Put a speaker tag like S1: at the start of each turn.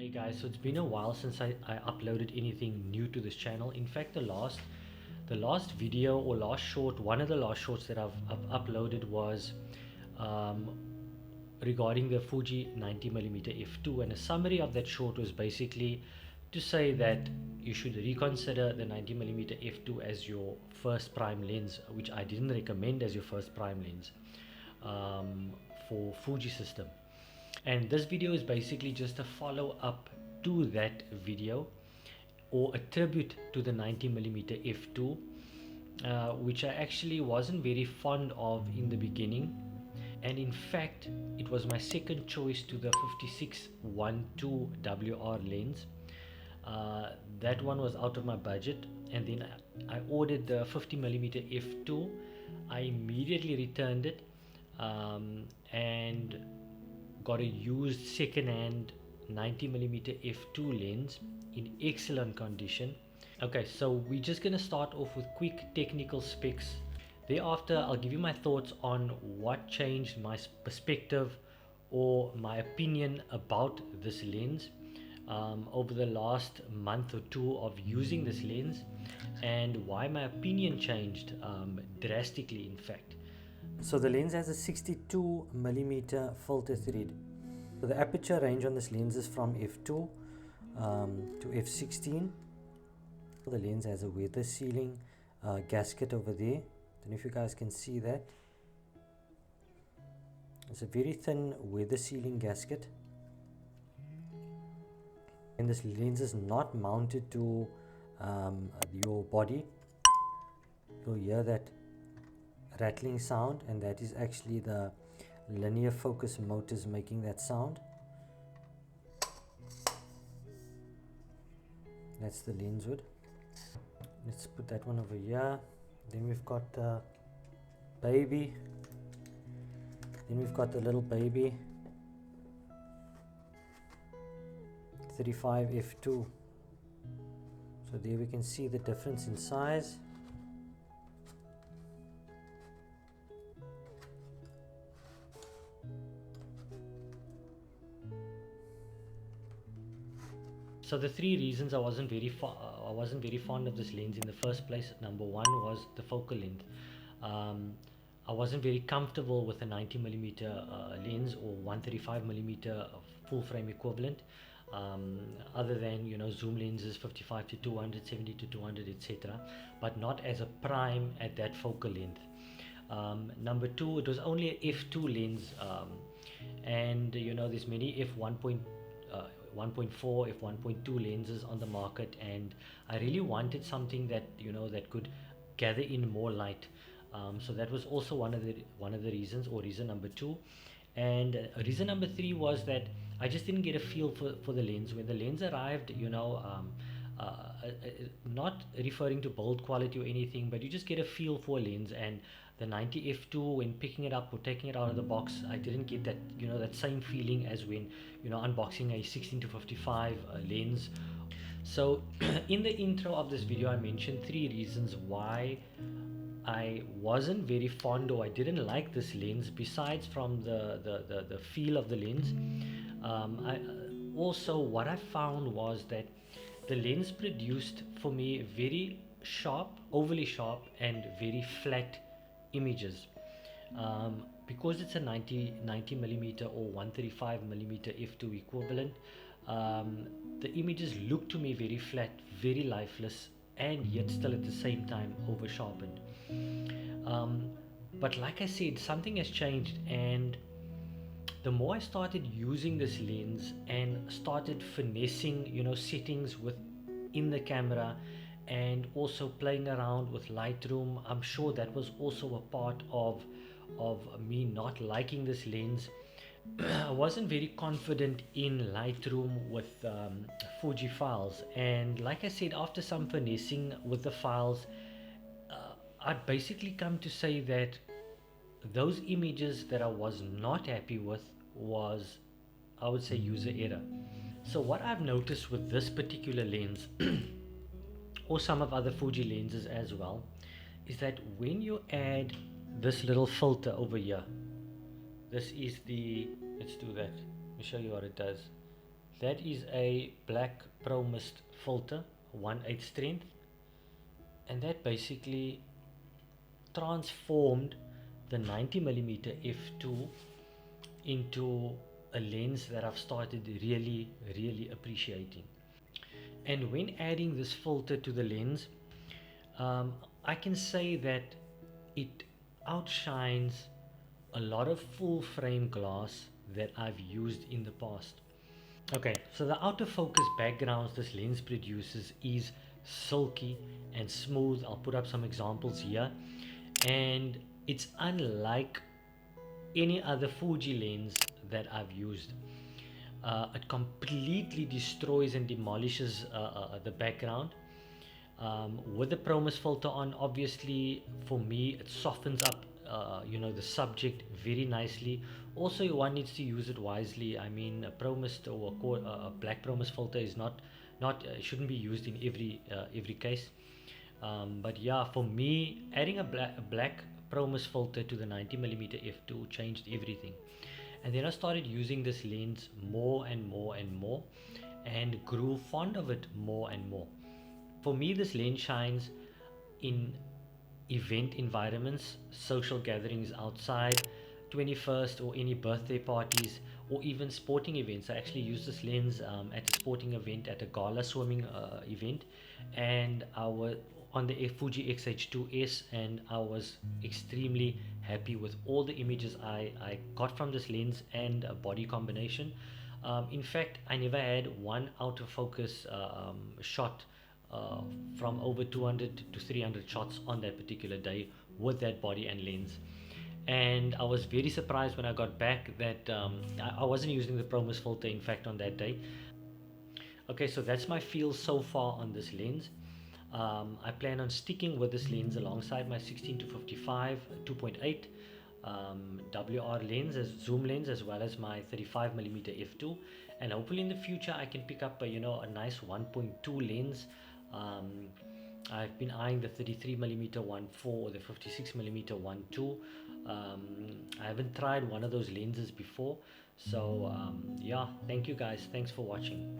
S1: Hey guys, so it's been a while since I uploaded anything new to this channel. In fact, the last video or last short, one of the last shorts that I've uploaded was um, regarding the Fuji 90mm f2, and a summary of that short was basically to say that you should reconsider the 90mm f2 as your first prime lens, which I didn't recommend as your first prime lens um, for Fuji system. And this video is basically just a follow up to that video, or a tribute to the 90mm f2, which I actually wasn't very fond of in the beginning. And in fact, it was my second choice to the 56-12 WR lens. That one was out of my budget, and then I ordered the 50mm f2. I immediately returned it, and got a used second-hand 90mm f2 lens in excellent condition. Okay, so we're just gonna start off with quick technical specs. Thereafter, I'll give you my thoughts on what changed my perspective or my opinion about this lens over the last month or two of using this lens, and why my opinion changed drastically, in fact. So the lens has a 62mm filter thread. So the aperture range on this lens is from f2 to f16. The lens has a weather sealing gasket over there. Don't know if you guys can see that. It's a very thin weather sealing gasket. And this lens is not mounted to your body. You'll hear that rattling sound, and that is actually the linear focus motors making that sound. That's the lens hood. Let's put that one over here. Then we've got the baby. Then we've got the little baby 35 f2. So there we can see the difference in size. So the three reasons I wasn't very fond of this lens in the first place. Number one was the focal length. I wasn't very comfortable with a 90mm lens or 135mm full frame equivalent, other than zoom lenses 55 to 200, 70 to 200, etc., but not as a prime at that focal length. Number two, it was only a f2 lens, and there's many f1.4, f1.2 lenses on the market, and I really wanted something that that could gather in more light. So that was also one of the reasons, or reason number two. And reason number three was that I just didn't get a feel for the lens when the lens arrived. Not referring to build quality or anything, but you just get a feel for a lens. And the 90 f2, when picking it up or taking it out of the box, I didn't get that that same feeling as when unboxing a 16 to 55 lens. So in the intro of this video, I mentioned three reasons why I wasn't very fond, or I didn't like this lens, besides from the feel of the lens. Also, what I found was that the lens produced for me very sharp, overly sharp, and very flat images. Because it's a 90mm or 135mm f2 equivalent, the images look to me very flat, very lifeless, and yet still at the same time over sharpened. But like I said, something has changed, and the more I started using this lens and started finessing settings within the camera, and also playing around with Lightroom, I'm sure that was also a part of me not liking this lens. I wasn't very confident in Lightroom with Fuji files, and like I said, after some finessing with the files, I'd basically come to say that those images that I was not happy with was, I would say, user error. So what I've noticed with this particular lens or some of other Fuji lenses as well, is that when you add this little filter over here, this is the, let's do that, let me show you what it does. That is a black pro mist filter, 1/8 strength, and that basically transformed the 90mm f2 into a lens that I've started really appreciating. And when adding this filter to the lens, I can say that it outshines a lot of full frame glass that I've used in the past. Okay, so the autofocus backgrounds this lens produces is silky and smooth. I'll put up some examples here. And it's unlike any other Fuji lens that I've used. It completely destroys and demolishes the background. With the Promise filter on, obviously for me it softens up the subject very nicely. Also, one needs to use it wisely. I mean, a Promise or a black Promise filter is not shouldn't be used in every case. But yeah, for me, adding a black Promise filter to the 90mm f2 changed everything. And then I started using this lens more and more and more, and grew fond of it more and more. For me, this lens shines in event environments, social gatherings outside, 21st or any birthday parties, or even sporting events. I actually used this lens at a sporting event, at a gala swimming event, and I was on the Fuji X-H2S, and I was extremely happy with all the images I got from this lens and a body combination. In fact, I never had one out of focus shot uh, from over 200 to 300 shots on that particular day with that body and lens. And I was very surprised when I got back that I wasn't using the Promise filter, in fact, on that day. Okay, so that's my feel so far on this lens. I plan on sticking with this lens alongside my 16 to 55 2.8 WR lens, as zoom lens, as well as my 35mm f2, and hopefully in the future I can pick up a nice 1.2 lens. um, I've been eyeing the 33mm 1.4 or the 56mm 1.2. I haven't tried one of those lenses before, so yeah, thank you guys, thanks for watching.